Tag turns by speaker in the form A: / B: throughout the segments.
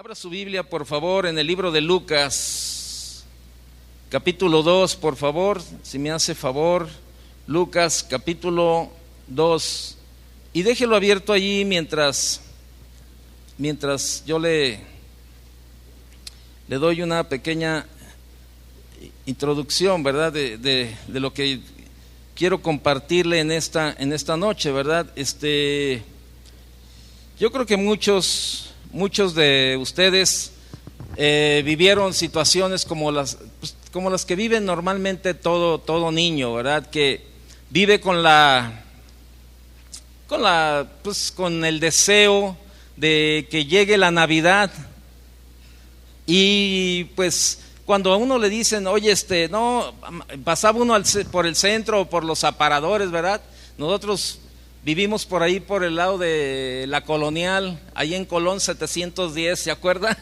A: Abra su Biblia, por favor, en el libro de Lucas, capítulo 2, por favor, si me hace favor. Lucas, capítulo 2. Y déjelo abierto allí mientras yo le doy una pequeña introducción, ¿verdad? De lo que quiero compartirle en esta noche, ¿verdad? Yo creo que muchos de ustedes vivieron situaciones como las que viven normalmente todo niño, ¿verdad? Que vive con el deseo de que llegue la Navidad. Y pues cuando a uno le dicen, oye, no, pasaba uno por el centro o por los aparadores, ¿verdad? Nosotros vivimos por ahí, por el lado de la Colonial, ahí en Colón 710, ¿se acuerda?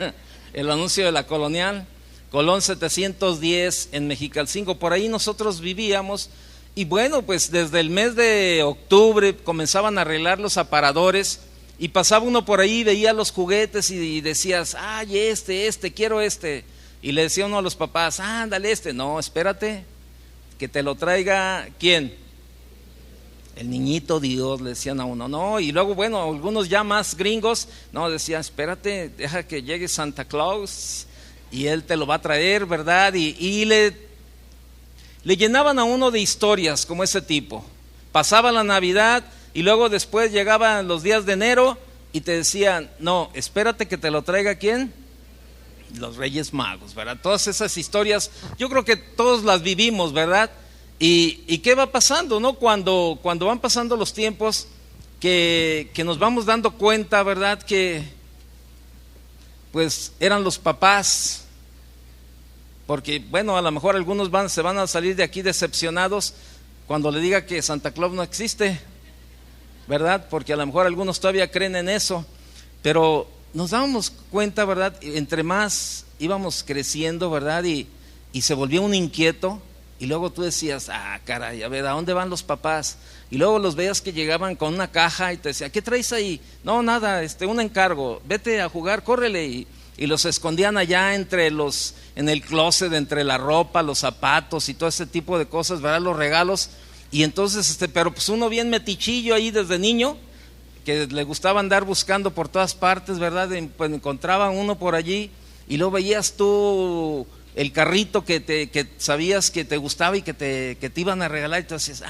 A: El anuncio de la Colonial, Colón 710 en Mexicalcingo, por ahí nosotros vivíamos. Y bueno, pues desde el mes de octubre comenzaban a arreglar los aparadores y pasaba uno por ahí, veía los juguetes y decías, ay, quiero y le decía uno a los papás, ándale no, espérate, que te lo traiga, ¿quién? El niñito Dios, le decían a uno, no, y luego bueno, algunos ya más gringos, no, decían, espérate, deja que llegue Santa Claus y él te lo va a traer, ¿verdad? Y le llenaban a uno de historias como ese tipo. Pasaba la Navidad y luego después llegaban los días de enero y te decían, no, espérate que te lo traiga, ¿quién? Los Reyes Magos, ¿verdad? Todas esas historias, yo creo que todos las vivimos, ¿verdad? ¿Y qué va pasando, no? Cuando van pasando los tiempos, que nos vamos dando cuenta, ¿verdad? Que pues eran los papás, porque bueno, a lo mejor algunos se van a salir de aquí decepcionados cuando le diga que Santa Claus no existe, ¿verdad? Porque a lo mejor algunos todavía creen en eso, pero nos dábamos cuenta, ¿verdad? Entre más íbamos creciendo, ¿verdad? Y se volvía un inquieto. Y luego tú decías, caray, a ver, ¿a dónde van los papás? Y luego los veías que llegaban con una caja y te decía, ¿qué traes ahí? No, nada, un encargo, vete a jugar, córrele. Y los escondían allá en el closet, entre la ropa, los zapatos y todo ese tipo de cosas, ¿verdad? Los regalos. Y entonces, pero pues uno bien metichillo ahí desde niño, que le gustaba andar buscando por todas partes, ¿verdad? Pues encontraba uno por allí y luego veías tú el carrito que sabías que te gustaba y que te iban a regalar, y tú decías,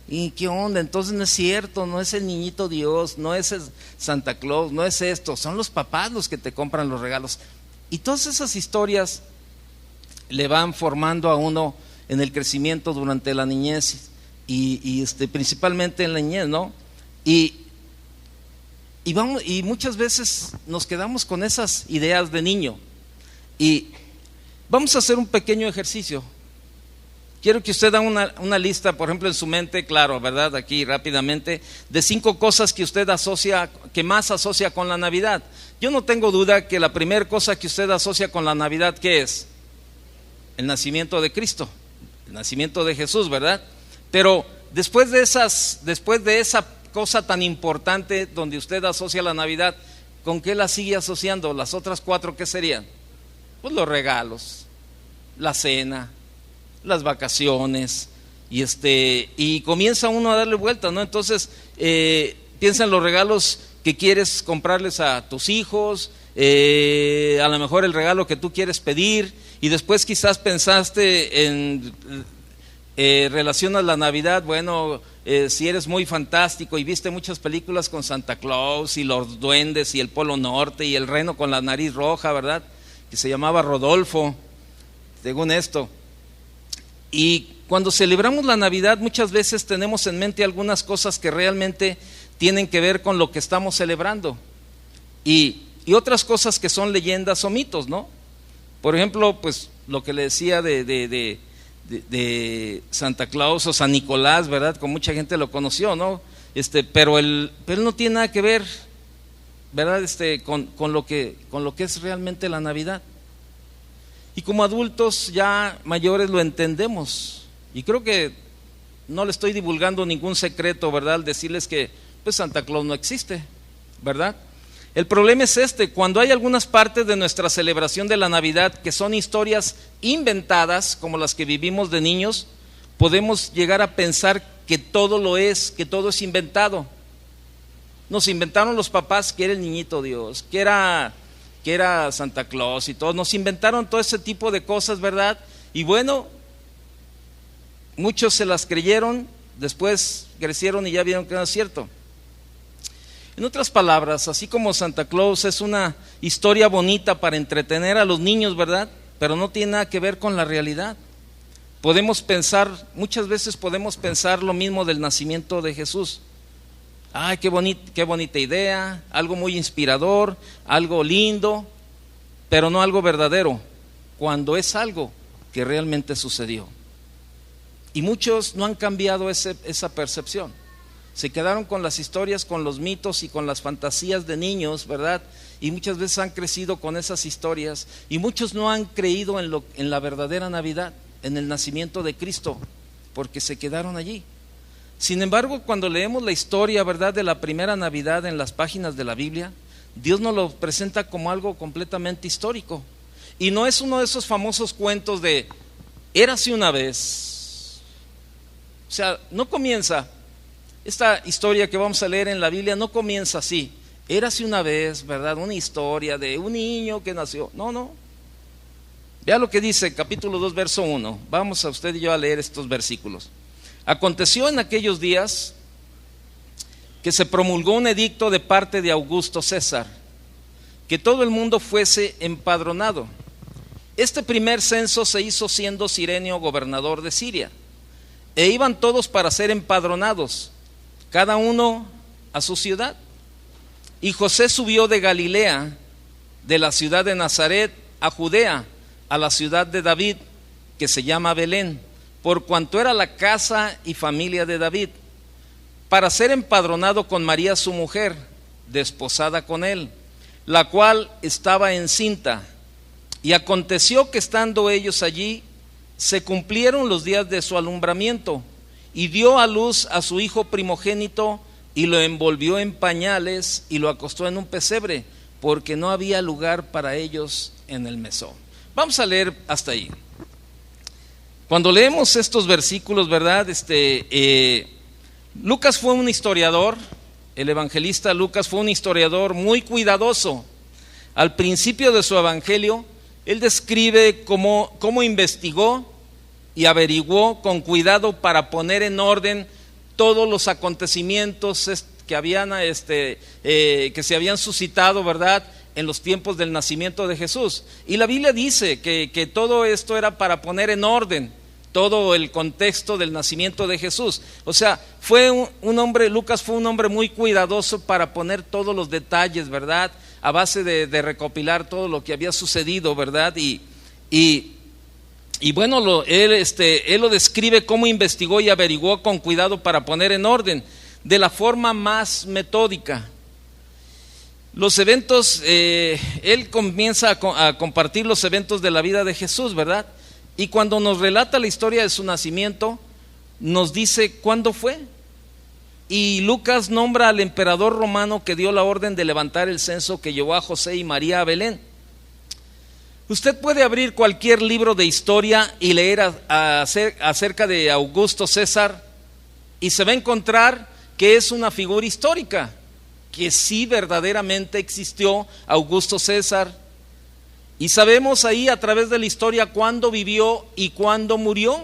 A: ¿y qué onda? Entonces no es cierto, no es el niñito Dios, no es el Santa Claus, no es esto, son los papás los que te compran los regalos. Y todas esas historias le van formando a uno en el crecimiento durante la niñez y principalmente en la niñez, ¿no? Y muchas veces nos quedamos con esas ideas de niño. Y vamos a hacer un pequeño ejercicio. Quiero que usted haga una lista, por ejemplo, en su mente, claro, ¿verdad? Aquí rápidamente, de 5 cosas que usted que más asocia con la Navidad. Yo no tengo duda que la primera cosa que usted asocia con la Navidad, ¿qué es? El nacimiento de Cristo, el nacimiento de Jesús, ¿verdad? Pero después de esa cosa tan importante donde usted asocia la Navidad, ¿con qué la sigue asociando? Las otras 4, ¿qué serían? Pues los regalos, la cena, las vacaciones, y comienza uno a darle vuelta, ¿no? Entonces piensa en los regalos que quieres comprarles a tus hijos, a lo mejor el regalo que tú quieres pedir, y después quizás pensaste en relacionas la Navidad, bueno, si eres muy fantástico y viste muchas películas con Santa Claus y los duendes y el Polo Norte y el reno con la nariz roja, ¿verdad? Que se llamaba Rodolfo, según esto. Y cuando celebramos la Navidad muchas veces tenemos en mente algunas cosas que realmente tienen que ver con lo que estamos celebrando y otras cosas que son leyendas o mitos, ¿no? Por ejemplo, pues lo que le decía de Santa Claus o San Nicolás, ¿verdad? Con mucha gente lo conoció, ¿no? Pero él no tiene nada que ver, ¿verdad? Con lo que es realmente la Navidad. Y como adultos ya mayores lo entendemos. Y creo que no le estoy divulgando ningún secreto, ¿verdad? Al decirles que pues Santa Claus no existe, ¿verdad? El problema es cuando hay algunas partes de nuestra celebración de la Navidad que son historias inventadas, como las que vivimos de niños, podemos llegar a pensar que todo lo es, que todo es inventado. Nos inventaron los papás que era el niñito Dios, que era Santa Claus y todo. Nos inventaron todo ese tipo de cosas, ¿verdad? Y bueno, muchos se las creyeron, después crecieron y ya vieron que no es cierto. En otras palabras, así como Santa Claus es una historia bonita para entretener a los niños, ¿verdad? Pero no tiene nada que ver con la realidad. Muchas veces podemos pensar lo mismo del nacimiento de Jesús. Ay, qué bonita idea, algo muy inspirador, algo lindo, pero no algo verdadero, cuando es algo que realmente sucedió. Y muchos no han cambiado esa percepción. Se quedaron con las historias, con los mitos y con las fantasías de niños, ¿verdad? Y muchas veces han crecido con esas historias y muchos no han creído en la verdadera Navidad, en el nacimiento de Cristo, porque se quedaron allí. Sin embargo, cuando leemos la historia, ¿verdad?, de la primera Navidad en las páginas de la Biblia, Dios nos lo presenta como algo completamente histórico. Y no es uno de esos famosos cuentos de érase una vez. O sea, no comienza, esta historia que vamos a leer en la Biblia no comienza así. Érase una vez, ¿verdad?, una historia de un niño que nació. No. Vea lo que dice capítulo 2, verso 1. Vamos a usted y yo a leer estos versículos. Aconteció en aquellos días que se promulgó un edicto de parte de Augusto César, que todo el mundo fuese empadronado. Este primer censo se hizo siendo Cirenio gobernador de Siria, e iban todos para ser empadronados, cada uno a su ciudad. Y José subió de Galilea, de la ciudad de Nazaret, a Judea, a la ciudad de David, que se llama Belén, por cuanto era la casa y familia de David, para ser empadronado con María su mujer, desposada con él, la cual estaba encinta. Y aconteció que estando ellos allí, se cumplieron los días de su alumbramiento, y dio a luz a su hijo primogénito, y lo envolvió en pañales, y lo acostó en un pesebre, porque no había lugar para ellos en el mesón. Vamos a leer hasta ahí. Cuando leemos estos versículos, ¿verdad? Lucas fue un historiador, el evangelista Lucas fue un historiador muy cuidadoso. Al principio de su evangelio, él describe cómo investigó y averiguó con cuidado para poner en orden todos los acontecimientos que se habían suscitado, ¿verdad?, en los tiempos del nacimiento de Jesús. Y la Biblia dice que todo esto era para poner en orden todo el contexto del nacimiento de Jesús. O sea, Lucas fue un hombre muy cuidadoso para poner todos los detalles, ¿verdad?, a base de recopilar todo lo que había sucedido, ¿verdad? Y bueno, él lo describe cómo investigó y averiguó con cuidado para poner en orden, de la forma más metódica. Los eventos, él comienza a compartir los eventos de la vida de Jesús, ¿verdad? Y cuando nos relata la historia de su nacimiento, nos dice cuándo fue. Y Lucas nombra al emperador romano que dio la orden de levantar el censo que llevó a José y María a Belén. Usted puede abrir cualquier libro de historia y leer acerca de Augusto César y se va a encontrar que es una figura histórica, que sí verdaderamente existió Augusto César. Y sabemos ahí a través de la historia cuándo vivió y cuándo murió,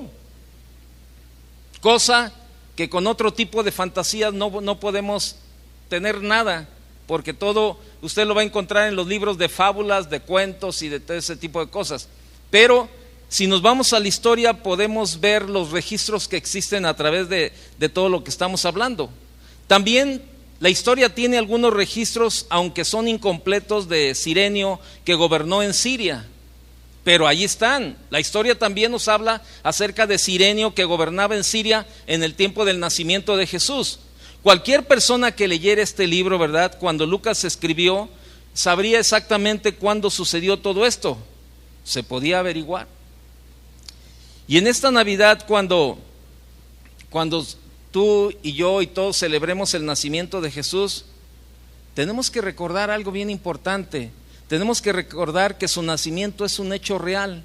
A: cosa que con otro tipo de fantasías no podemos tener nada, porque todo usted lo va a encontrar en los libros de fábulas, de cuentos y de todo ese tipo de cosas. Pero si nos vamos a la historia podemos ver los registros que existen a través de todo lo que estamos hablando. También la historia tiene algunos registros, aunque son incompletos, de Cirenio que gobernó en Siria, pero ahí están. La historia también nos habla acerca de Cirenio que gobernaba en Siria en el tiempo del nacimiento de Jesús. Cualquier persona que leyera este libro, ¿verdad?, cuando Lucas escribió, sabría exactamente cuándo sucedió todo esto. Se podía averiguar. Y en esta Navidad, cuando tú y yo y todos celebremos el nacimiento de Jesús, tenemos que recordar algo bien importante. Tenemos que recordar que su nacimiento es un hecho real,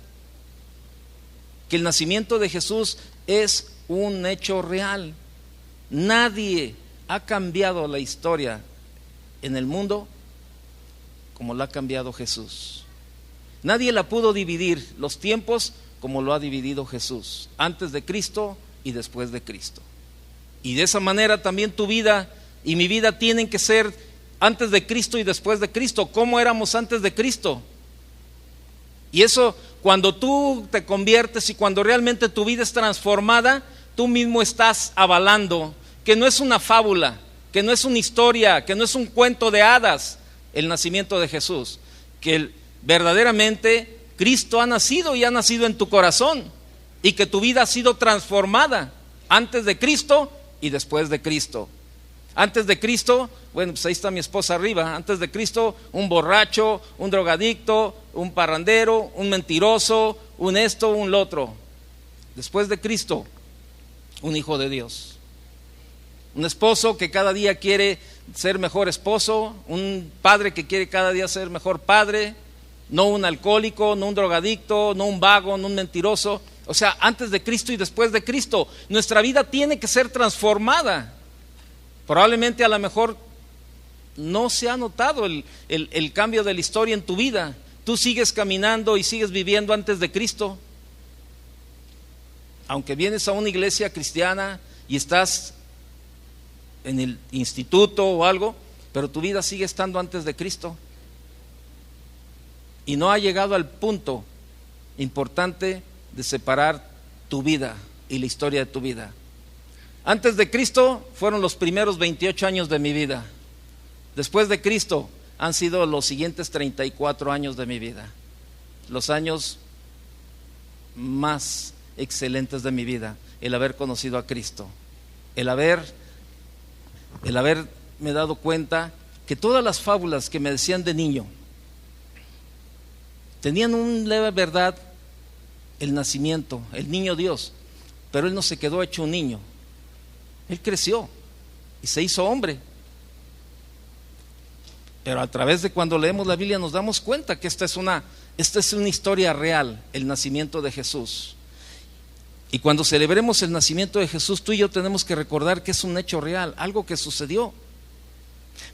A: que el nacimiento de Jesús es un hecho real. Nadie ha cambiado la historia en el mundo como la ha cambiado Jesús. Nadie la pudo dividir los tiempos como lo ha dividido Jesús, antes de Cristo y después de Cristo. Y de esa manera también tu vida y mi vida tienen que ser antes de Cristo y después de Cristo. ¿Cómo éramos antes de Cristo? Y eso, cuando tú te conviertes y cuando realmente tu vida es transformada, tú mismo estás avalando que no es una fábula, que no es una historia, que no es un cuento de hadas el nacimiento de Jesús, que verdaderamente Cristo ha nacido y ha nacido en tu corazón, y que tu vida ha sido transformada antes de Cristo y después de Cristo. Antes de Cristo, bueno, pues ahí está mi esposa arriba. Antes de Cristo, un borracho, un drogadicto, un parrandero, un mentiroso, un esto, un lo otro. Después de Cristo, un hijo de Dios. Un esposo que cada día quiere ser mejor esposo, un padre que quiere cada día ser mejor padre, no un alcohólico, no un drogadicto, no un vago, no un mentiroso. O sea, antes de Cristo y después de Cristo, nuestra vida tiene que ser transformada. Probablemente a lo mejor no se ha notado el cambio de la historia en tu vida. Tú sigues caminando y sigues viviendo antes de Cristo. Aunque vienes a una iglesia cristiana y estás en el instituto o algo, pero tu vida sigue estando antes de Cristo. Y no ha llegado al punto importante de separar tu vida y la historia de tu vida. Antes de Cristo fueron los primeros 28 años de mi vida. Después de Cristo han sido los siguientes 34 años de mi vida. Los años más excelentes de mi vida. El haber conocido a Cristo. El haberme dado cuenta que todas las fábulas que me decían de niño tenían una leve verdad. El nacimiento, el niño Dios. Pero Él no se quedó hecho un niño. Él creció y se hizo hombre. Pero a través de cuando leemos la Biblia nos damos cuenta que esta es una historia real, el nacimiento de Jesús. Y cuando celebremos el nacimiento de Jesús, tú y yo tenemos que recordar que es un hecho real, algo que sucedió.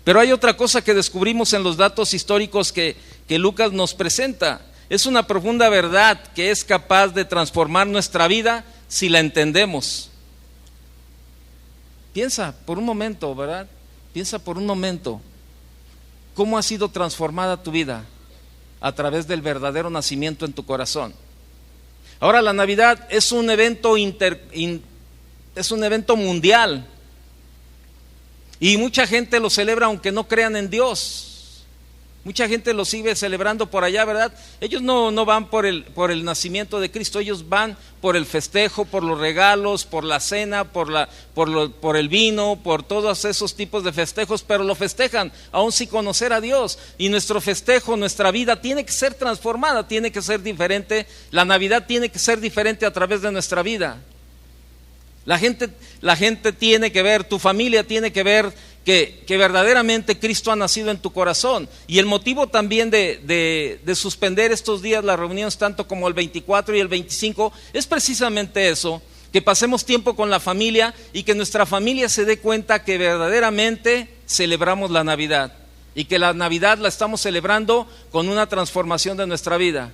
A: Pero hay otra cosa que descubrimos en los datos históricos que Lucas nos presenta. Es una profunda verdad que es capaz de transformar nuestra vida si la entendemos. Piensa por un momento, ¿verdad? Piensa por un momento. ¿Cómo ha sido transformada tu vida? A través del verdadero nacimiento en tu corazón. Ahora la Navidad es un evento mundial. Y mucha gente lo celebra aunque no crean en Dios. Mucha gente lo sigue celebrando por allá, ¿verdad? Ellos no van por el nacimiento de Cristo, ellos van por el festejo, por los regalos, por la cena, por el vino, por todos esos tipos de festejos, pero lo festejan aún sin conocer a Dios. Y nuestro festejo, nuestra vida tiene que ser transformada, tiene que ser diferente. La Navidad tiene que ser diferente a través de nuestra vida. La gente tiene que ver, tu familia tiene que ver que verdaderamente Cristo ha nacido en tu corazón. Y el motivo también de suspender estos días las reuniones, tanto como el 24 y el 25, es precisamente eso, que pasemos tiempo con la familia y que nuestra familia se dé cuenta que verdaderamente celebramos la Navidad y que la Navidad la estamos celebrando con una transformación de nuestra vida.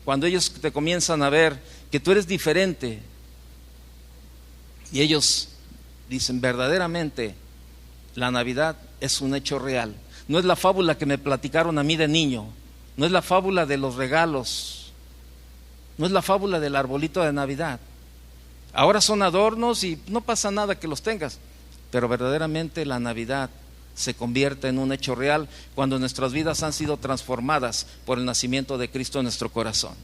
A: Cuando ellos te comienzan a ver que tú eres diferente y ellos dicen verdaderamente la Navidad es un hecho real. No es la fábula que me platicaron a mí de niño, no es la fábula de los regalos, no es la fábula del arbolito de Navidad. Ahora son adornos y no pasa nada que los tengas, pero verdaderamente la Navidad se convierte en un hecho real cuando nuestras vidas han sido transformadas por el nacimiento de Cristo en nuestro corazón.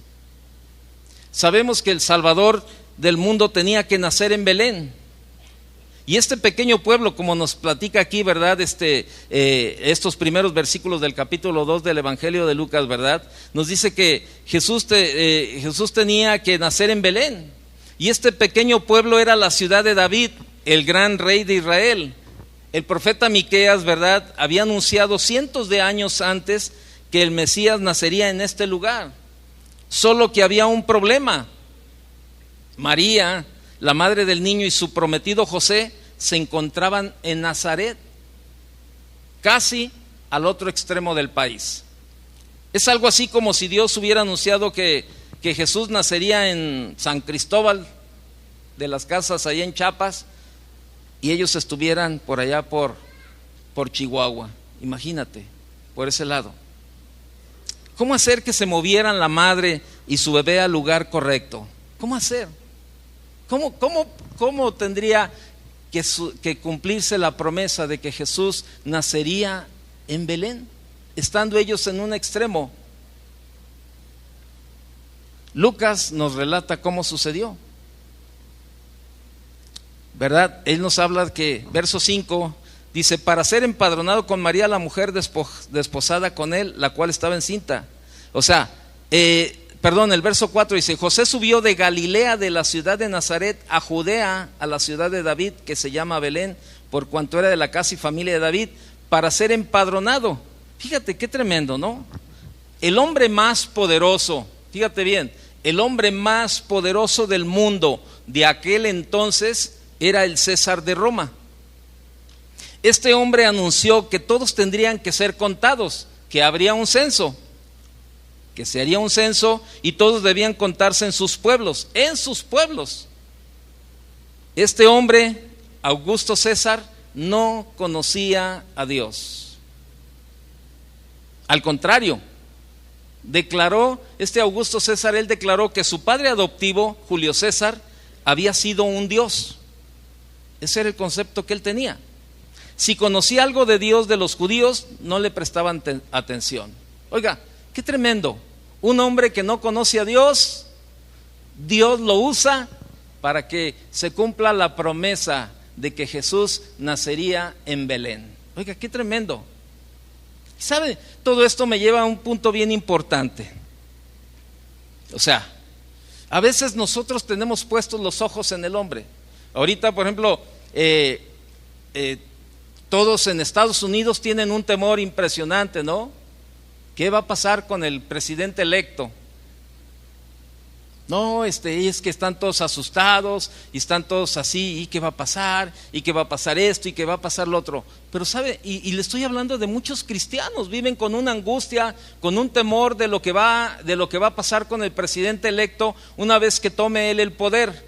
A: Sabemos que el Salvador del mundo tenía que nacer en Belén. Y este pequeño pueblo, como nos platica aquí, ¿verdad? Estos primeros versículos del capítulo 2 del Evangelio de Lucas, ¿verdad? Nos dice que Jesús tenía que nacer en Belén. Y este pequeño pueblo era la ciudad de David, el gran rey de Israel. el profeta Miqueas, ¿verdad?, había anunciado cientos de años antes que el Mesías nacería en este lugar. Solo que había un problema. María, la madre del niño, y su prometido José se encontraban en Nazaret, casi al otro extremo del país. Es algo así como si Dios hubiera anunciado que Jesús nacería en San Cristóbal de las Casas, allá en Chiapas, y ellos estuvieran por allá por Chihuahua. Imagínate, por ese lado. ¿Cómo hacer que se movieran la madre y su bebé al lugar correcto? ¿Cómo hacer? ¿Cómo tendría que cumplirse la promesa de que Jesús nacería en Belén, estando ellos en un extremo? Lucas nos relata cómo sucedió, ¿verdad? Él nos habla que, verso 5, dice: para ser empadronado con María, la mujer desposada con él, la cual estaba encinta. O sea, el verso 4 dice: José subió de Galilea, de la ciudad de Nazaret, a Judea, a la ciudad de David, que se llama Belén, por cuanto era de la casa y familia de David, para ser empadronado. Fíjate qué tremendo, ¿no? El hombre más poderoso, fíjate bien, el hombre más poderoso del mundo de aquel entonces era el César de Roma. Este hombre anunció que todos tendrían que ser contados, que habría un censo, que se haría un censo y todos debían contarse en sus pueblos, Este hombre, Augusto César, no conocía a Dios. Al contrario, Augusto César, él declaró que su padre adoptivo, Julio César, había sido un dios. Ese era el concepto que él tenía. Si conocía algo de Dios de los judíos, no le prestaban atención. Oiga, qué tremendo. Un hombre que no conoce a Dios, Dios lo usa para que se cumpla la promesa de que Jesús nacería en Belén. Oiga, qué tremendo. ¿Sabe? Todo esto me lleva a un punto bien importante. O sea, a veces nosotros tenemos puestos los ojos en el hombre. Ahorita, por ejemplo, todos en Estados Unidos tienen un temor impresionante, ¿no? ¿Qué va a pasar con el presidente electo? No, es que están todos asustados y están todos así, ¿y qué va a pasar? ¿Y qué va a pasar esto? ¿Y qué va a pasar lo otro? Pero sabe, y le estoy hablando de muchos cristianos, viven con una angustia, con un temor de lo que va a pasar con el presidente electo una vez que tome él el poder.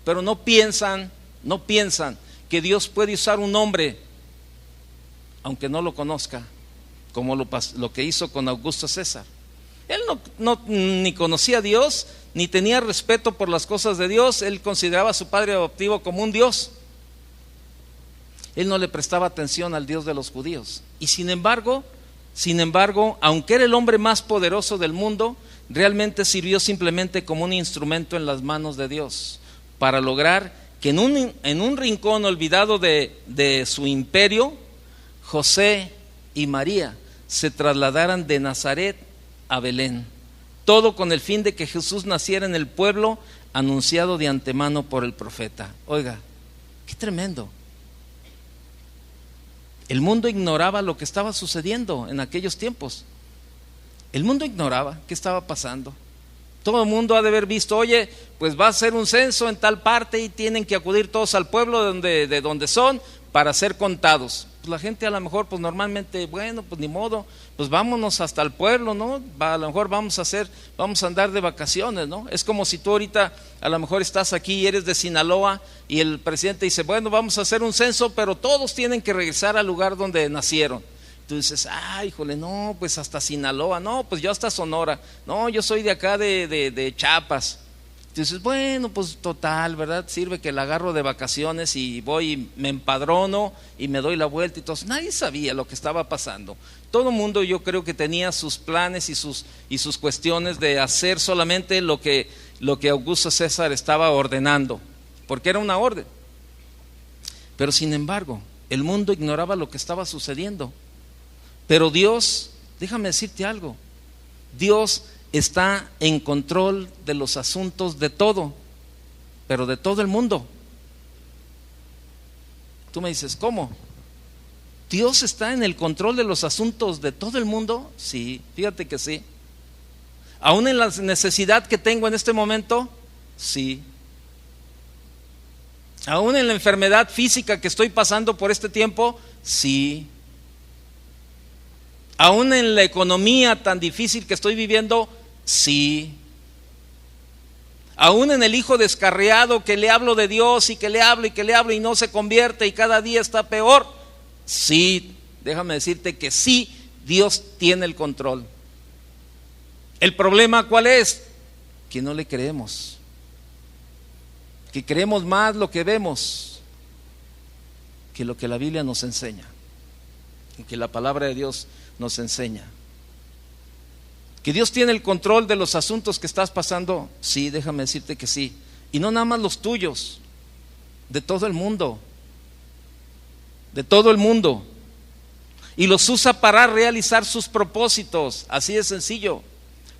A: Pero no piensan que Dios puede usar un hombre, aunque no lo conozca, como lo que hizo con Augusto César. Él ni conocía a Dios, ni tenía respeto por las cosas de Dios. Él consideraba a su padre adoptivo como un Dios. Él no le prestaba atención al Dios de los judíos. Y sin embargo, aunque era el hombre más poderoso del mundo, realmente sirvió simplemente como un instrumento en las manos de Dios, para lograr que en un rincón olvidado de su imperio, José y María se trasladaran de Nazaret a Belén, todo con el fin de que Jesús naciera en el pueblo anunciado de antemano por el profeta. Oiga, qué tremendo. El mundo ignoraba lo que estaba sucediendo en aquellos tiempos. El mundo ignoraba qué estaba pasando. Todo el mundo ha de haber visto: oye, pues va a ser un censo en tal parte y tienen que acudir todos al pueblo de donde son para ser contados. Pues la gente a lo mejor, pues normalmente, bueno, pues ni modo, pues vámonos hasta el pueblo, ¿no? A lo mejor vamos a andar de vacaciones, ¿no? Es como si tú ahorita a lo mejor estás aquí y eres de Sinaloa y el presidente dice: bueno, vamos a hacer un censo, pero todos tienen que regresar al lugar donde nacieron. Tú dices: ay, híjole, no, pues hasta Sinaloa, no, pues yo hasta Sonora, no, yo soy de acá de Chiapas. Dices: bueno, pues total, ¿verdad? Sirve que la agarro de vacaciones y voy y me empadrono y me doy la vuelta y todo. Nadie sabía lo que estaba pasando. Todo el mundo, yo creo que tenía sus planes y sus cuestiones de hacer solamente lo que Augusto César estaba ordenando, porque era una orden. Pero sin embargo, el mundo ignoraba lo que estaba sucediendo. Pero Dios, déjame decirte algo, Dios está en control de los asuntos de todo, pero de todo el mundo. Tú me dices: ¿cómo? ¿Dios está en el control de los asuntos de todo el mundo? Sí, fíjate que sí. ¿Aún en la necesidad que tengo en este momento? Sí. ¿Aún en la enfermedad física que estoy pasando por este tiempo? Sí. ¿Aún en la economía tan difícil que estoy viviendo? Sí. ¿Aún en el hijo descarriado que le hablo de Dios y que le hablo y no se convierte y cada día está peor? Sí, déjame decirte que sí, Dios tiene el control. ¿El problema cuál es? Que no le creemos. Que creemos más lo que vemos que lo que la Biblia nos enseña y que la palabra de Dios nos enseña. ¿Que Dios tiene el control de los asuntos que estás pasando? Sí, déjame decirte que sí. Y no nada más los tuyos, de todo el mundo. De todo el mundo. Y los usa para realizar sus propósitos, así de sencillo.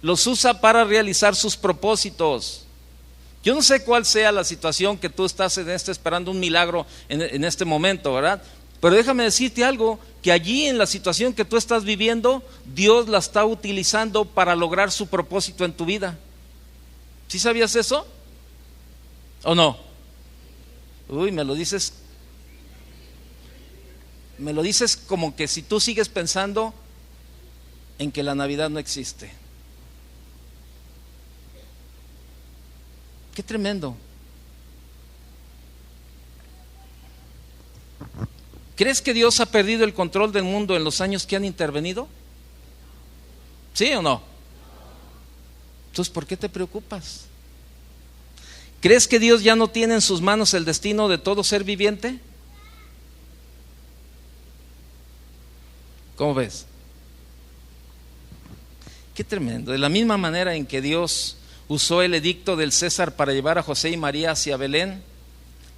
A: Los usa para realizar sus propósitos. Yo no sé cuál sea la situación que tú estás esperando un milagro en este momento, ¿verdad? Pero déjame decirte algo, que allí en la situación que tú estás viviendo, Dios la está utilizando para lograr su propósito en tu vida. ¿Sí sabías eso? ¿O no? Uy, me lo dices como que si tú sigues pensando en que la Navidad no existe. Qué tremendo. ¿Crees que Dios ha perdido el control del mundo en los años que han intervenido? ¿Sí o no? Entonces, ¿por qué te preocupas? ¿Crees que Dios ya no tiene en sus manos el destino de todo ser viviente? ¿Cómo ves? Qué tremendo. De la misma manera en que Dios usó el edicto del César para llevar a José y María hacia Belén,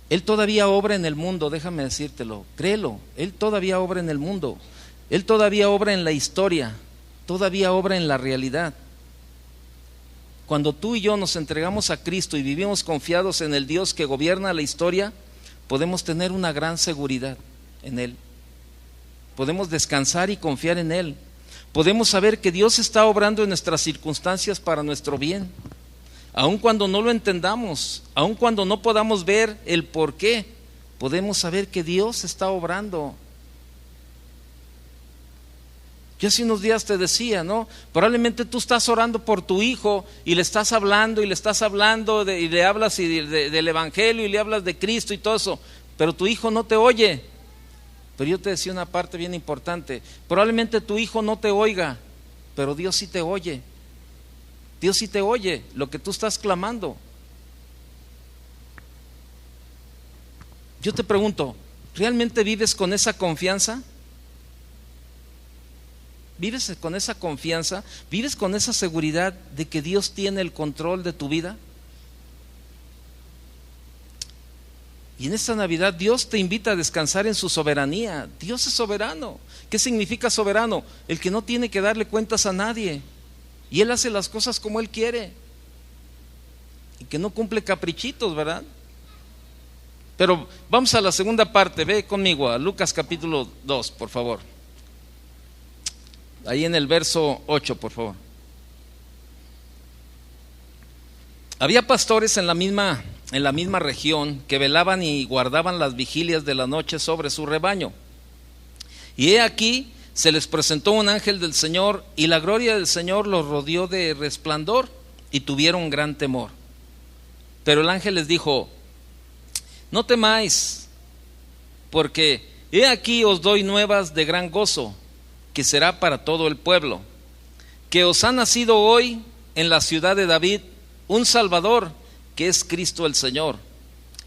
A: Él todavía obra en el mundo, déjame decírtelo, créelo, Él todavía obra en el mundo, Él todavía obra en la historia, todavía obra en la realidad. Cuando tú y yo nos entregamos a Cristo y vivimos confiados en el Dios que gobierna la historia, podemos tener una gran seguridad en Él, podemos descansar y confiar en Él, podemos saber que Dios está obrando en nuestras circunstancias para nuestro bien. Aun cuando no lo entendamos, aun cuando no podamos ver el por qué, podemos saber que Dios está obrando. Yo hace unos días te decía, ¿no? Probablemente tú estás orando por tu hijo y le estás hablando y le hablas del Evangelio y le hablas de Cristo y todo eso, pero tu hijo no te oye. Pero yo te decía una parte bien importante, probablemente tu hijo no te oiga, pero Dios sí te oye. Dios sí te oye lo que tú estás clamando. Yo te pregunto, ¿realmente vives con esa confianza? ¿Vives con esa confianza? ¿Vives con esa seguridad de que Dios tiene el control de tu vida? Y en esta Navidad Dios te invita a descansar en su soberanía. Dios es soberano. ¿Qué significa soberano? El que no tiene que darle cuentas a nadie. Y Él hace las cosas como Él quiere. Y que no cumple caprichitos, ¿verdad? Pero vamos a la segunda parte. Ve conmigo a Lucas capítulo 2, por favor. Ahí en el verso 8, por favor. Había pastores en la misma región que velaban y guardaban las vigilias de la noche sobre su rebaño. Y he aquí, se les presentó un ángel del Señor y la gloria del Señor los rodeó de resplandor y tuvieron gran temor. Pero el ángel les dijo: no temáis, porque he aquí os doy nuevas de gran gozo, que será para todo el pueblo, que os ha nacido hoy en la ciudad de David un Salvador, que es Cristo el Señor.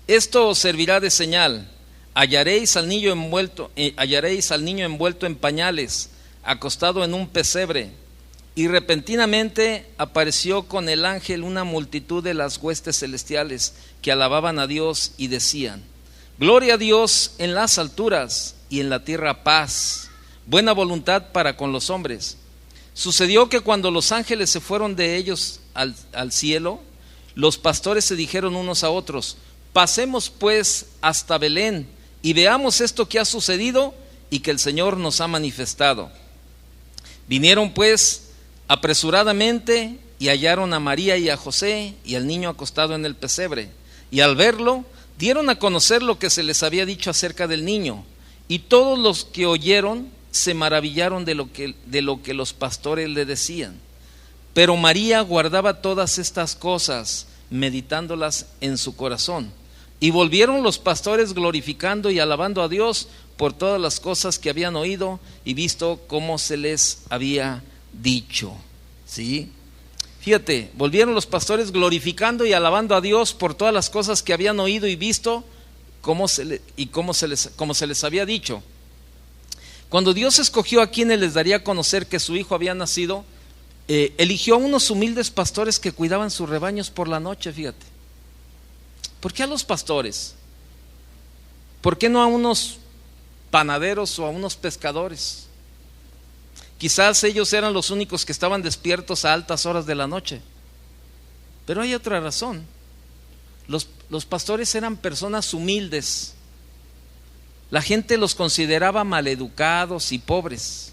A: Esto os servirá de señal: hallaréis al niño envuelto en pañales, acostado en un pesebre. Y repentinamente apareció con el ángel una multitud de las huestes celestiales que alababan a Dios y decían: gloria a Dios en las alturas y en la tierra paz, buena voluntad para con los hombres. Sucedió que cuando los ángeles se fueron de ellos al cielo, los pastores se dijeron unos a otros: pasemos pues hasta Belén y veamos esto que ha sucedido y que el Señor nos ha manifestado. Vinieron pues apresuradamente y hallaron a María y a José y al niño acostado en el pesebre, y al verlo dieron a conocer lo que se les había dicho acerca del niño, y todos los que oyeron se maravillaron de lo que los pastores le decían. Pero María guardaba todas estas cosas, meditándolas en su corazón. Y volvieron los pastores glorificando y alabando a Dios por todas las cosas que habían oído y visto como se les había dicho. ¿Sí? Fíjate, volvieron los pastores glorificando y alabando a Dios por todas las cosas que habían oído y visto como se les había dicho. Cuando Dios escogió a quienes les daría a conocer que su hijo había nacido, eligió a unos humildes pastores que cuidaban sus rebaños por la noche, fíjate. ¿Por qué a los pastores? ¿Por qué no a unos panaderos o a unos pescadores? Quizás ellos eran los únicos que estaban despiertos a altas horas de la noche. Pero hay otra razón. Los pastores eran personas humildes. La gente los consideraba maleducados y pobres.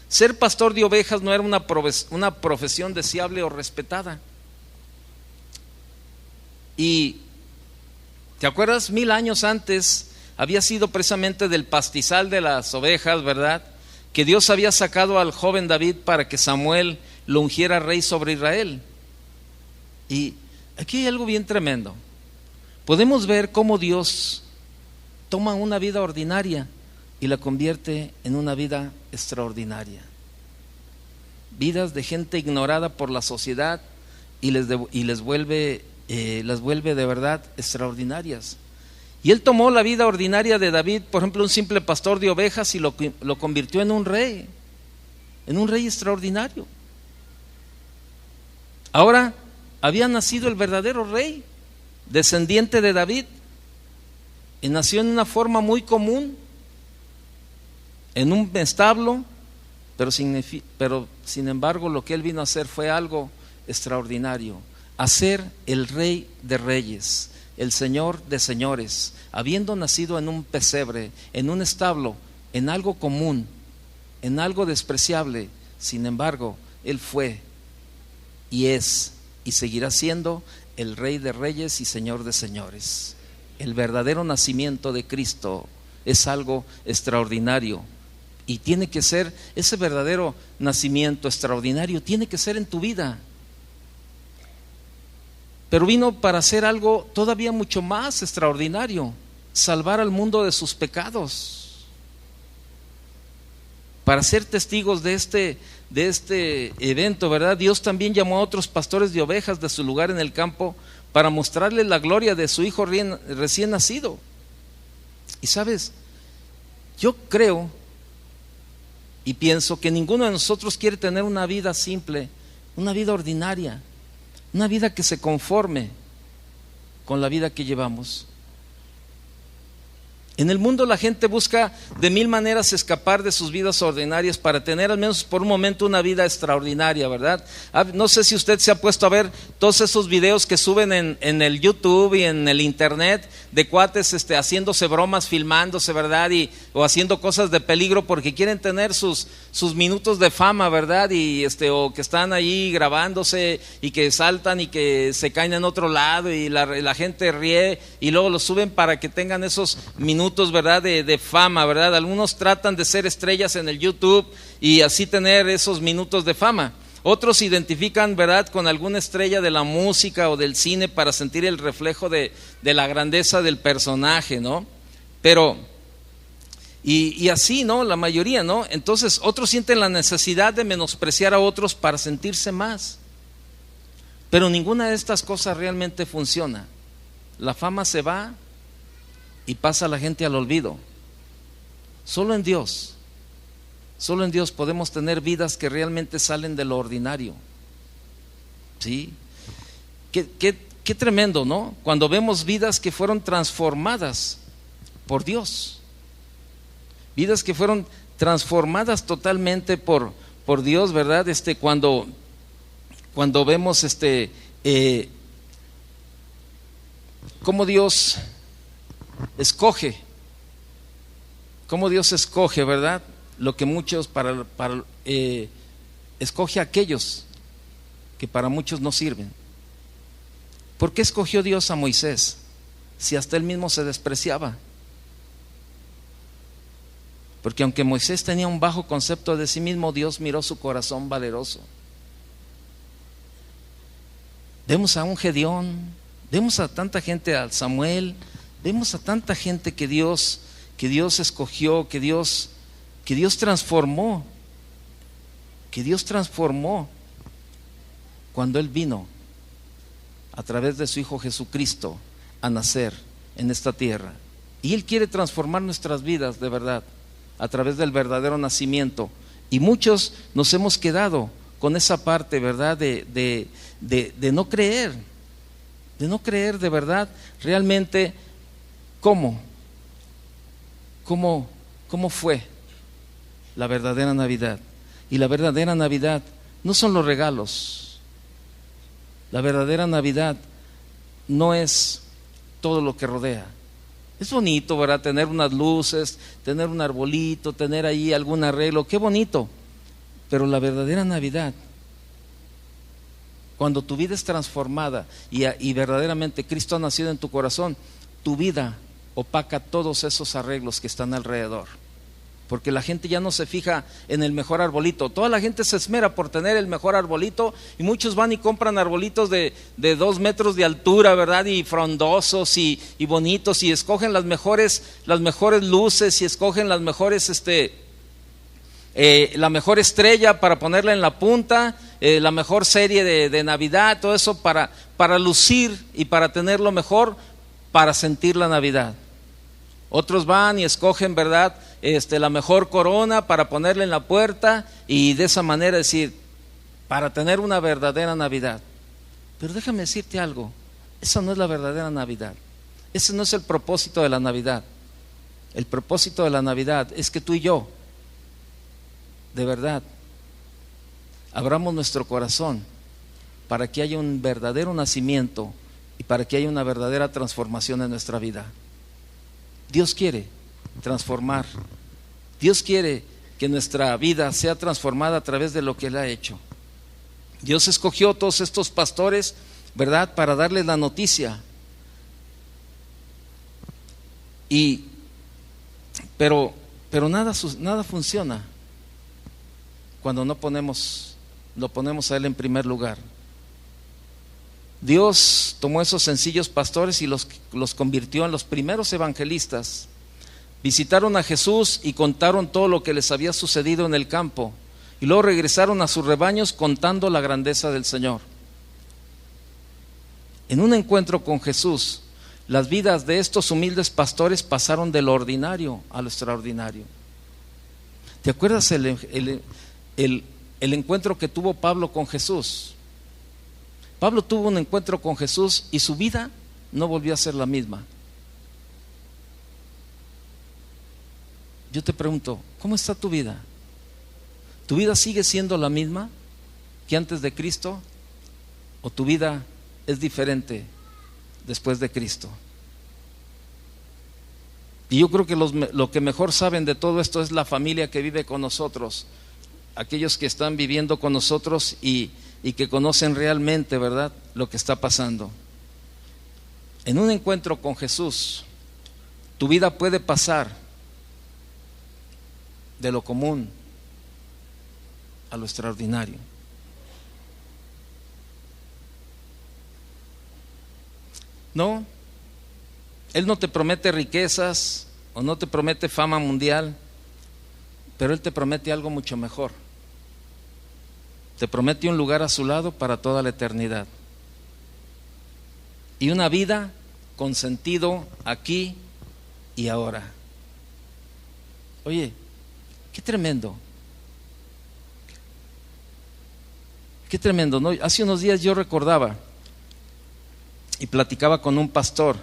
A: Ser pastor de ovejas no era una profesión deseable o respetada. Y ¿te acuerdas? 1000 años antes había sido precisamente del pastizal de las ovejas, ¿verdad?, que Dios había sacado al joven David para que Samuel lo ungiera rey sobre Israel. Y aquí hay algo bien tremendo. Podemos ver cómo Dios toma una vida ordinaria y la convierte en una vida extraordinaria. Vidas de gente ignorada por la sociedad y las vuelve de verdad extraordinarias. Y él tomó la vida ordinaria de David, por ejemplo, un simple pastor de ovejas, y lo convirtió en un rey extraordinario. Ahora había nacido el verdadero rey, descendiente de David, y nació en una forma muy común, en un establo, pero sin embargo lo que él vino a hacer fue algo extraordinario, a ser el Rey de Reyes, el Señor de señores, habiendo nacido en un pesebre, en un establo, en algo común, en algo despreciable. Sin embargo, él fue y es y seguirá siendo el Rey de Reyes y Señor de señores. El verdadero nacimiento de Cristo es algo extraordinario, y tiene que ser, ese verdadero nacimiento extraordinario tiene que ser en tu vida. Pero vino para hacer algo todavía mucho más extraordinario: salvar al mundo de sus pecados. Para ser testigos de este evento, ¿verdad?, Dios también llamó a otros pastores de ovejas de su lugar en el campo para mostrarles la gloria de su hijo recién nacido. Y sabes, yo creo y pienso que ninguno de nosotros quiere tener una vida simple, una vida ordinaria, una vida que se conforme con la vida que llevamos. En el mundo la gente busca de 1000 maneras escapar de sus vidas ordinarias para tener al menos por un momento una vida extraordinaria, ¿verdad? No sé si usted se ha puesto a ver todos esos videos que suben en el YouTube y en el internet de cuates haciéndose bromas, filmándose, ¿verdad? O haciendo cosas de peligro porque quieren tener sus minutos de fama, ¿verdad? O que están ahí grabándose y que saltan y que se caen en otro lado y la gente ríe y luego lo suben para que tengan esos minutos, ¿verdad?, de fama, ¿verdad? Algunos tratan de ser estrellas en el YouTube y así tener esos minutos de fama. Otros se identifican, ¿verdad?, con alguna estrella de la música o del cine para sentir el reflejo de la grandeza del personaje, ¿no? Pero, y así, ¿no?, la mayoría, ¿no? Entonces, otros sienten la necesidad de menospreciar a otros para sentirse más. Pero ninguna de estas cosas realmente funciona. La fama se va y pasa la gente al olvido. Solo en Dios podemos tener vidas que realmente salen de lo ordinario. ¿Sí? Qué tremendo, ¿no? Cuando vemos vidas que fueron transformadas por Dios, vidas que fueron transformadas totalmente por Dios, ¿verdad? Cuando vemos cómo Dios escoge cómo Dios escoge, ¿verdad? Lo que muchos escoge a aquellos que para muchos no sirven. ¿Por qué escogió Dios a Moisés si hasta él mismo se despreciaba? Porque aunque Moisés tenía un bajo concepto de sí mismo, Dios miró su corazón valeroso. Vemos a un Gedeón, vemos a tanta gente, a Samuel, vemos a tanta gente que Dios escogió, que Dios transformó, cuando Él vino a través de su Hijo Jesucristo a nacer en esta tierra. Y Él quiere transformar nuestras vidas de verdad, a través del verdadero nacimiento. Y muchos nos hemos quedado con esa parte, ¿verdad? De no creer, de verdad, realmente, ¿cómo fue la verdadera Navidad? Y la verdadera Navidad no son los regalos. La verdadera Navidad no es todo lo que rodea. Es bonito, ¿verdad? Tener unas luces, tener un arbolito, tener ahí algún arreglo, qué bonito. Pero la verdadera Navidad, cuando tu vida es transformada y verdaderamente Cristo ha nacido en tu corazón, tu vida opaca todos esos arreglos que están alrededor. Porque la gente ya no se fija en el mejor arbolito. Toda la gente se esmera por tener el mejor arbolito, y muchos van y compran arbolitos de 2 metros de altura, ¿verdad? Y frondosos y bonitos, y escogen las mejores luces, y escogen las mejores la mejor estrella para ponerla en la punta, la mejor serie de Navidad, todo eso para lucir y para tener lo mejor, para sentir la Navidad. Otros van y escogen, ¿verdad? La mejor corona para ponerla en la puerta, y de esa manera decir, para tener una verdadera Navidad. Pero déjame decirte algo, esa no es la verdadera Navidad. Ese no es el propósito de la Navidad. El propósito de la Navidad es que tú y yo, de verdad, abramos nuestro corazón para que haya un verdadero nacimiento y para que haya una verdadera transformación en nuestra vida. Dios quiere transformar. Dios quiere que nuestra vida sea transformada a través de lo que Él ha hecho. Dios escogió a todos estos pastores, ¿verdad?, para darles la noticia. Pero nada funciona cuando lo ponemos a Él en primer lugar. Dios tomó esos sencillos pastores y los convirtió en los primeros evangelistas. Visitaron a Jesús y contaron todo lo que les había sucedido en el campo, y luego regresaron a sus rebaños contando la grandeza del Señor. En un encuentro con Jesús, las vidas de estos humildes pastores pasaron de lo ordinario a lo extraordinario. ¿Te acuerdas el encuentro que tuvo Pablo con Jesús? Pablo tuvo un encuentro con Jesús y su vida no volvió a ser la misma. Yo te pregunto, ¿cómo está tu vida? ¿Tu vida sigue siendo la misma que antes de Cristo? ¿O tu vida es diferente después de Cristo? Y yo creo que lo que mejor saben de todo esto es la familia que vive con nosotros, aquellos que están viviendo con nosotros y que conocen realmente, ¿verdad?, lo que está pasando. En un encuentro con Jesús, tu vida puede pasar de lo común a lo extraordinario. No, Él no te promete riquezas o no te promete fama mundial, pero Él te promete algo mucho mejor. Te promete un lugar a su lado para toda la eternidad, y una vida con sentido aquí y ahora. Oye, qué tremendo, ¿no? Hace unos días yo recordaba y platicaba con un pastor.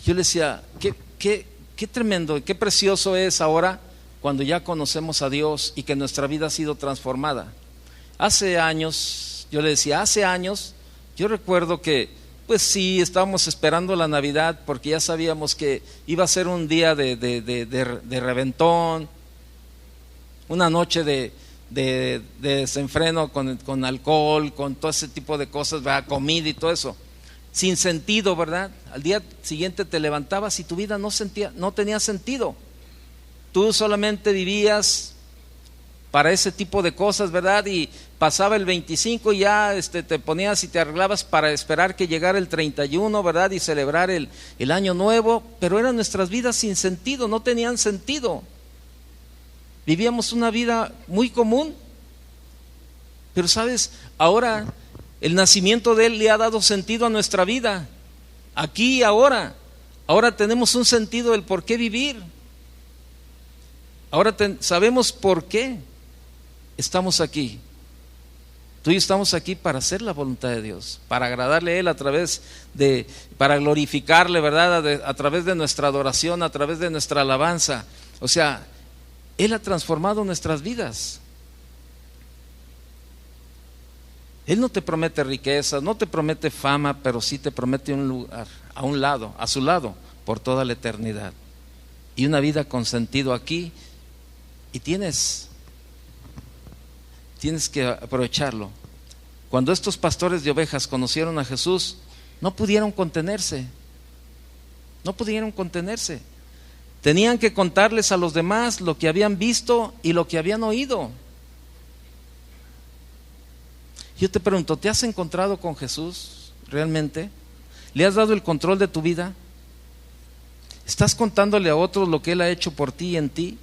A: Yo le decía, qué tremendo, qué precioso es ahora cuando ya conocemos a Dios y que nuestra vida ha sido transformada. Hace años, yo le decía, yo recuerdo que pues sí, estábamos esperando la Navidad porque ya sabíamos que iba a ser un día de reventón, una noche de desenfreno con alcohol, con todo ese tipo de cosas, ¿verdad? Comida y todo eso, sin sentido, ¿verdad? Al día siguiente te levantabas y tu vida no tenía sentido. Tú solamente vivías para ese tipo de cosas, ¿verdad? Y pasaba el 25 y ya te ponías y te arreglabas para esperar que llegara el 31, ¿verdad? Y celebrar el año nuevo, pero eran nuestras vidas sin sentido, no tenían sentido. Vivíamos una vida muy común, pero sabes, ahora el nacimiento de Él le ha dado sentido a nuestra vida, aquí y ahora. Ahora tenemos un sentido del por qué vivir. Ahora sabemos por qué estamos aquí. Tú y yo estamos aquí para hacer la voluntad de Dios, para agradarle a Él para glorificarle, ¿verdad? A través de nuestra adoración, a través de nuestra alabanza. O sea, Él ha transformado nuestras vidas. Él no te promete riqueza, no te promete fama, pero sí te promete un lugar a su lado, por toda la eternidad. Y una vida con sentido aquí. Y tienes que aprovecharlo. Cuando estos pastores de ovejas conocieron a Jesús, no pudieron contenerse. Tenían que contarles a los demás lo que habían visto y lo que habían oído. Yo te pregunto, ¿te has encontrado con Jesús realmente? ¿Le has dado el control de tu vida? ¿Estás contándole a otros lo que Él ha hecho por ti y en ti?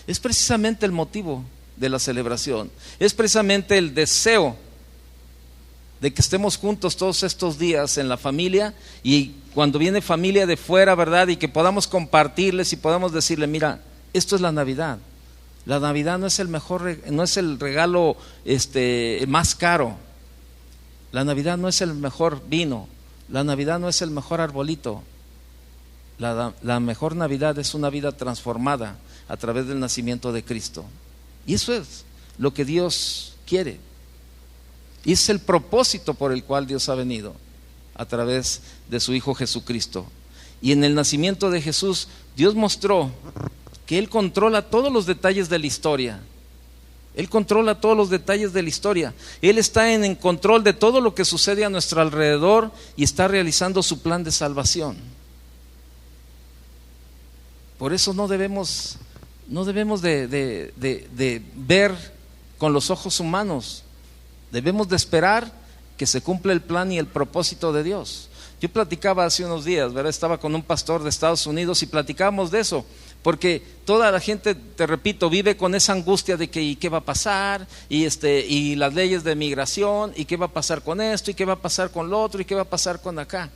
A: Es precisamente el motivo de la celebración. Es precisamente el deseo de que estemos juntos todos estos días en la familia, y cuando viene familia de fuera, ¿verdad? Y que podamos compartirles y podamos decirle, mira, esto es la Navidad. La Navidad no es no es el regalo más caro. La Navidad no es el mejor vino. La Navidad no es el mejor arbolito. La mejor Navidad es una vida transformada a través del nacimiento de Cristo. Y eso es lo que Dios quiere. Y es el propósito por el cual Dios ha venido a través de su Hijo Jesucristo. Y en el nacimiento de Jesús, Dios mostró que Él controla todos los detalles de la historia. Él controla todos los detalles de la historia. Él está en control de todo lo que sucede a nuestro alrededor y está realizando su plan de salvación. Por eso no debemos de ver con los ojos humanos. Debemos de esperar que se cumpla el plan y el propósito de Dios. Yo platicaba hace unos días, ¿verdad? Estaba con un pastor de Estados Unidos y platicábamos de eso, porque toda la gente, te repito, vive con esa angustia de que ¿y qué va a pasar? Y las leyes de migración, ¿y qué va a pasar con esto? ¿Y qué va a pasar con lo otro? ¿Y qué va a pasar con acá?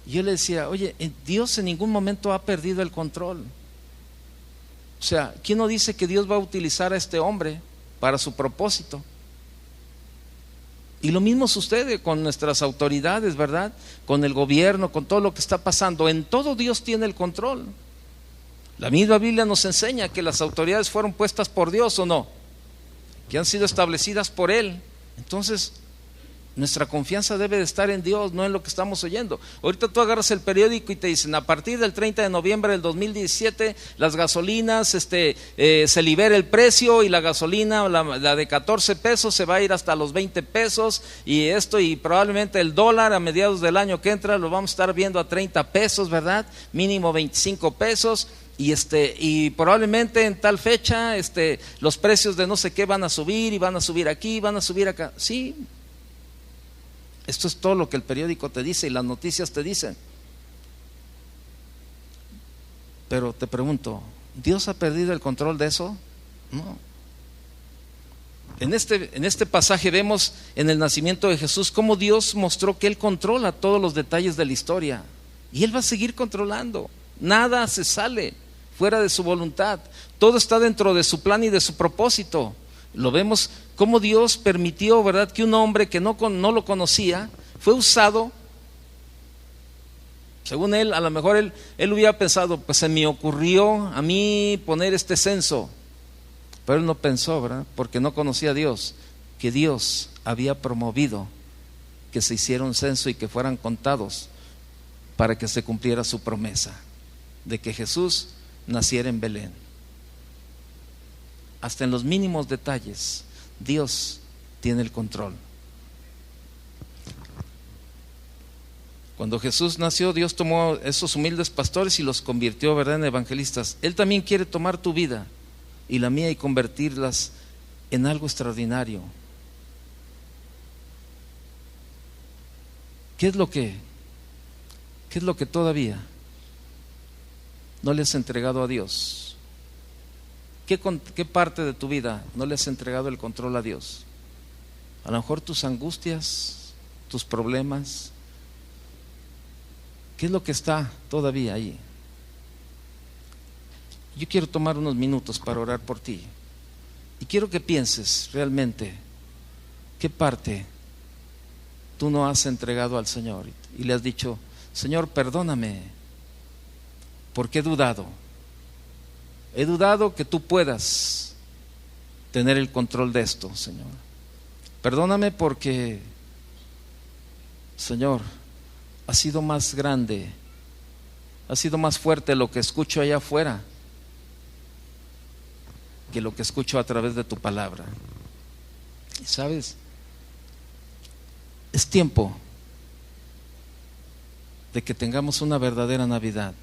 A: Y yo le decía, oye, Dios en ningún momento ha perdido el control. O sea, ¿quién no dice que Dios va a utilizar a este hombre para su propósito? Y lo mismo sucede con nuestras autoridades, ¿verdad? Con el gobierno, con todo lo que está pasando. En todo Dios tiene el control. La misma Biblia nos enseña que las autoridades fueron puestas por Dios, ¿o no? Que han sido establecidas por Él. Entonces, nuestra confianza debe de estar en Dios, no en lo que estamos oyendo. Ahorita tú agarras el periódico y te dicen, a partir del 30 de noviembre del 2017, las gasolinas, se libera el precio, y la gasolina, la de 14 pesos se va a ir hasta los 20 pesos, y probablemente el dólar a mediados del año que entra lo vamos a estar viendo a 30 pesos, ¿verdad? Mínimo 25 pesos. Y probablemente en tal fecha los precios de no sé qué van a subir, y van a subir aquí, van a subir acá. Sí, esto es todo lo que el periódico te dice y las noticias te dicen. Pero te pregunto, ¿Dios ha perdido el control de eso? No. En este pasaje vemos en el nacimiento de Jesús cómo Dios mostró que Él controla todos los detalles de la historia, y Él va a seguir controlando. Nada se sale fuera de su voluntad. Todo está dentro de su plan y de su propósito. Lo vemos cómo Dios permitió, ¿verdad?, que un hombre que no lo conocía fue usado. Según él, a lo mejor él hubiera pensado, pues se me ocurrió a mí poner este censo. Pero él no pensó, ¿verdad?, porque no conocía a Dios, que Dios había promovido que se hiciera un censo y que fueran contados para que se cumpliera su promesa de que Jesús naciera en Belén. Hasta en los mínimos detalles, Dios tiene el control. Cuando Jesús nació, Dios tomó esos humildes pastores y los convirtió, ¿verdad?, en evangelistas. Él también quiere tomar tu vida y la mía y convertirlas en algo extraordinario. ¿Qué es lo que todavía no le has entregado a Dios? ¿Qué parte de tu vida no le has entregado el control a Dios? A lo mejor tus angustias, tus problemas. ¿Qué es lo que está todavía ahí? Yo quiero tomar unos minutos para orar por ti. Y quiero que pienses realmente qué parte tú no has entregado al Señor. Y le has dicho: Señor, perdóname, porque he dudado. He dudado que tú puedas tener el control de esto, Señor. Perdóname porque, Señor, ha sido más grande, ha sido más fuerte lo que escucho allá afuera que lo que escucho a través de tu palabra. Y sabes, es tiempo de que tengamos una verdadera Navidad,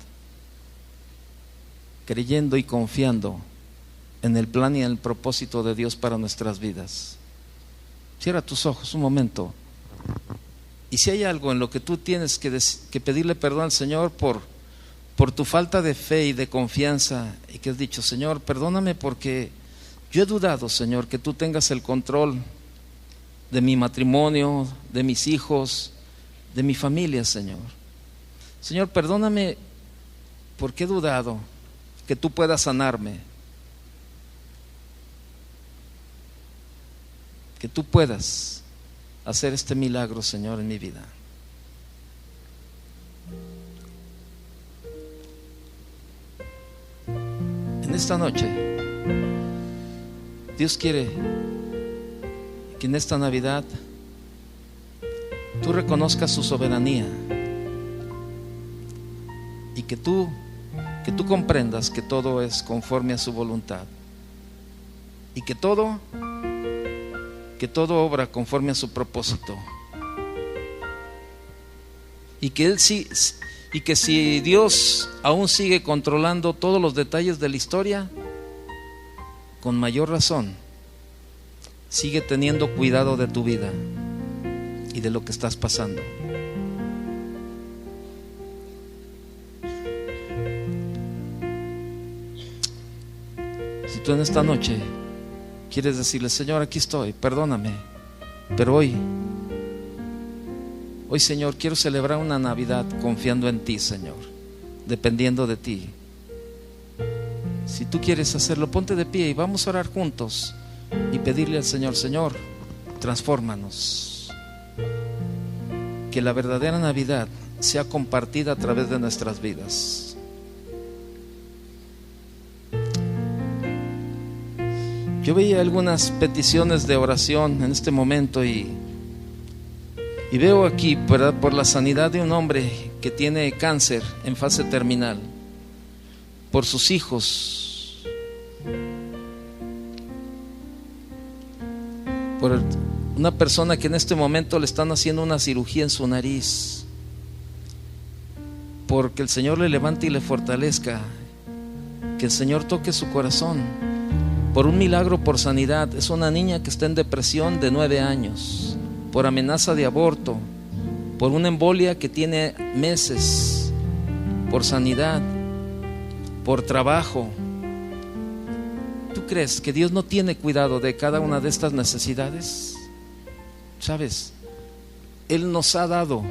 A: creyendo y confiando en el plan y en el propósito de Dios para nuestras vidas. Cierra tus ojos un momento. Y si hay algo en lo que tú tienes que pedirle perdón al Señor por tu falta de fe y de confianza, y que has dicho: Señor, perdóname porque yo he dudado, Señor, que tú tengas el control de mi matrimonio, de mis hijos, de mi familia, Señor. Señor, perdóname porque he dudado que tú puedas sanarme, que tú puedas hacer este milagro, Señor, en mi vida. En esta noche, Dios quiere que en esta Navidad tú reconozcas su soberanía y que tú comprendas que todo es conforme a su voluntad y que todo obra conforme a su propósito, y que si Dios aún sigue controlando todos los detalles de la historia, con mayor razón sigue teniendo cuidado de tu vida y de lo que estás pasando. Si tú en esta noche quieres decirle: Señor, aquí estoy, perdóname, pero hoy, Señor, quiero celebrar una Navidad confiando en ti, Señor, dependiendo de ti. Si tú quieres hacerlo, ponte de pie y vamos a orar juntos y pedirle al Señor: Señor, transfórmanos. Que la verdadera Navidad sea compartida a través de nuestras vidas. Yo veía algunas peticiones de oración en este momento y veo aquí, ¿verdad?, por la sanidad de un hombre que tiene cáncer en fase terminal, por sus hijos, por una persona que en este momento le están haciendo una cirugía en su nariz, porque el Señor le levante y le fortalezca, que el Señor toque su corazón, por un milagro, por sanidad. Es una niña que está en depresión de 9 años, por amenaza de aborto, por una embolia que tiene meses, por sanidad, por trabajo. ¿Tú crees que Dios no tiene cuidado de cada una de estas necesidades? ¿Sabes? Él nos ha dado,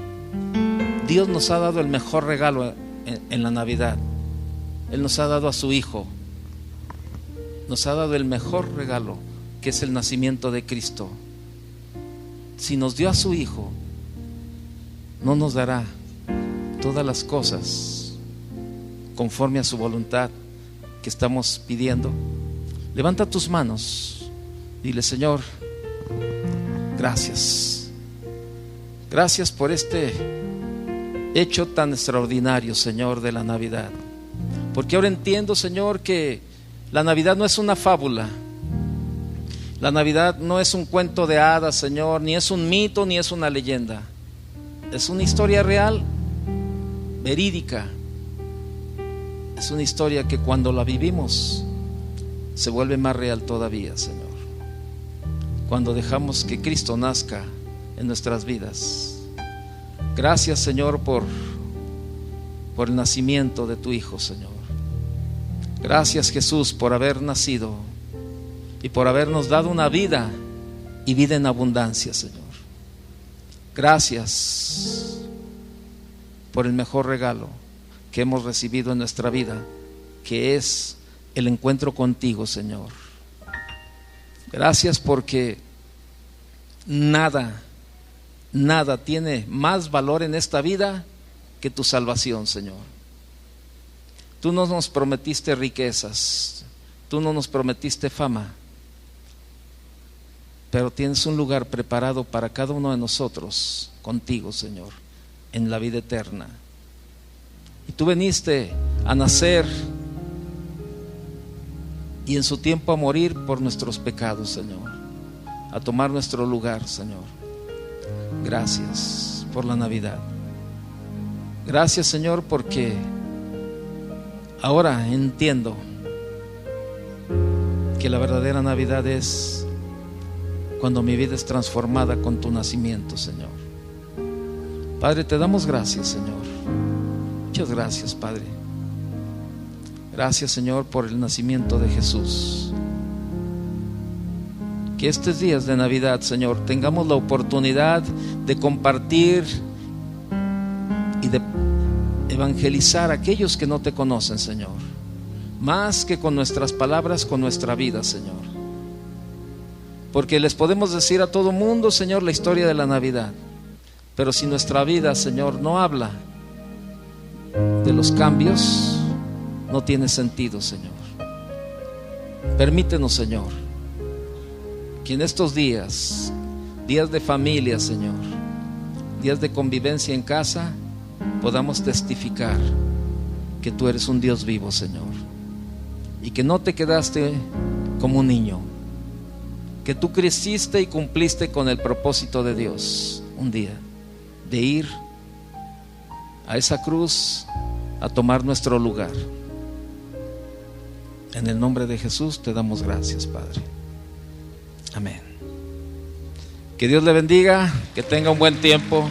A: Dios nos ha dado el mejor regalo en la Navidad. Él nos ha dado a su Hijo, nos ha dado el mejor regalo, que es el nacimiento de Cristo. Si nos dio a su Hijo, ¿no nos dará todas las cosas conforme a su voluntad que estamos pidiendo? Levanta tus manos, dile: Señor, gracias Gracias por este hecho tan extraordinario, Señor, de la Navidad. Porque ahora entiendo, Señor, que la Navidad no es una fábula. La Navidad no es un cuento de hadas, Señor, ni es un mito, ni es una leyenda. Es una historia real, verídica. Es una historia que cuando la vivimos se vuelve más real todavía, Señor. Cuando dejamos que Cristo nazca en nuestras vidas. Gracias, Señor, por el nacimiento de tu Hijo, Señor. Gracias, Jesús, por haber nacido y por habernos dado una vida y vida en abundancia, Señor. Gracias por el mejor regalo que hemos recibido en nuestra vida, que es el encuentro contigo, Señor. Gracias porque nada tiene más valor en esta vida que tu salvación, Señor. Tú no nos prometiste riquezas, tú no nos prometiste fama, pero tienes un lugar preparado para cada uno de nosotros contigo, Señor, en la vida eterna. Y tú viniste a nacer y en su tiempo a morir por nuestros pecados, Señor, a tomar nuestro lugar, Señor. Gracias por la Navidad. Gracias, Señor, porque ahora entiendo que la verdadera Navidad es cuando mi vida es transformada con tu nacimiento, Señor. Padre, te damos gracias, Señor. Muchas gracias, Padre. Gracias, Señor, por el nacimiento de Jesús. Que estos días de Navidad, Señor, tengamos la oportunidad de compartir y de evangelizar a aquellos que no te conocen, Señor. Más que con nuestras palabras, con nuestra vida, Señor. Porque les podemos decir a todo mundo, Señor, la historia de la Navidad. Pero si nuestra vida, Señor, no habla de los cambios, no tiene sentido, Señor. Permítenos, Señor, que en estos días de familia, Señor, días de convivencia en casa, podamos testificar que tú eres un Dios vivo, Señor, y que no te quedaste como un niño, que tú creciste y cumpliste con el propósito de Dios un día, de ir a esa cruz a tomar nuestro lugar. En el nombre de Jesús te damos gracias, Padre. Amén. Que Dios le bendiga, que tenga un buen tiempo.